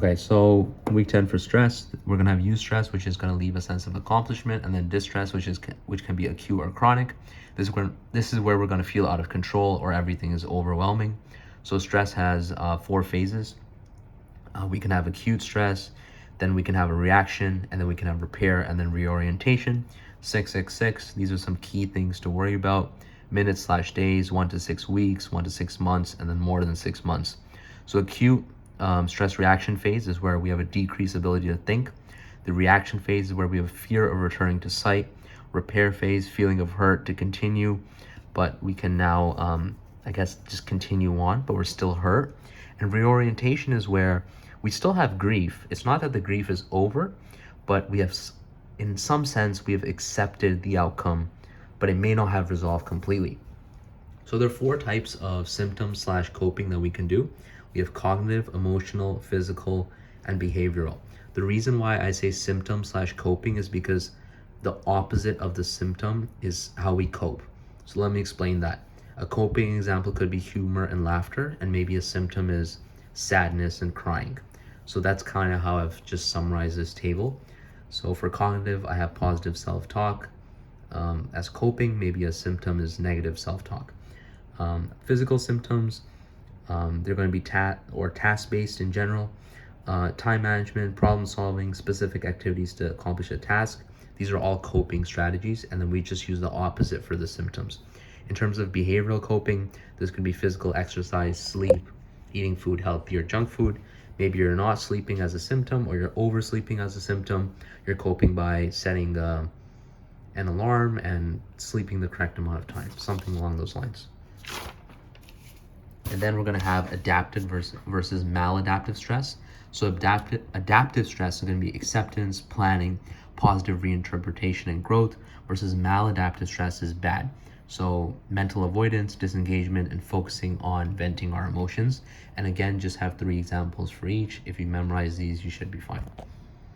Okay, so week 10 for stress, we're gonna have eustress, which is gonna leave a sense of accomplishment, and then distress, which can be acute or chronic. This is where we're gonna feel out of control or everything is overwhelming. So stress has 4 phases. We can have acute stress, then we can have a reaction, and then we can have repair and then reorientation. 666. These are some key things to worry about. Minutes/days, 1 to 6 weeks, 1 to 6 months, and then more than 6 months. So acute stress reaction phase is where we have a decreased ability to think. The reaction phase is where we have fear of returning to sight. Repair phase, feeling of hurt to continue, but we can now, I guess, just continue on, but we're still hurt. And reorientation is where we still have grief. It's not that the grief is over, but we have, in some sense, we have accepted the outcome, but it may not have resolved completely. So there are 4 types of symptoms/coping that we can do. We have cognitive, emotional, physical, and behavioral. The reason why I say symptom/coping is because the opposite of the symptom is how we cope. So let me explain that. A coping example could be humor and laughter, and maybe a symptom is sadness and crying. So that's kind of how I've just summarized this table. So for cognitive, I have positive self-talk. As coping, maybe a symptom is negative self-talk. Physical symptoms, they're going to be task-based in general. Time management, problem solving, specific activities to accomplish a task. These are all coping strategies, and then we just use the opposite for the symptoms. In terms of behavioral coping, this could be physical exercise, sleep, eating food healthy or junk food. Maybe you're not sleeping as a symptom, or you're oversleeping as a symptom. You're coping by setting an alarm and sleeping the correct amount of time, something along those lines. And then we're going to have adaptive versus maladaptive stress. So adaptive stress is going to be acceptance, planning, positive reinterpretation, and growth, versus maladaptive stress is bad. So mental avoidance, disengagement, and focusing on venting our emotions. And again, just have 3 examples for each. If you memorize these, you should be fine.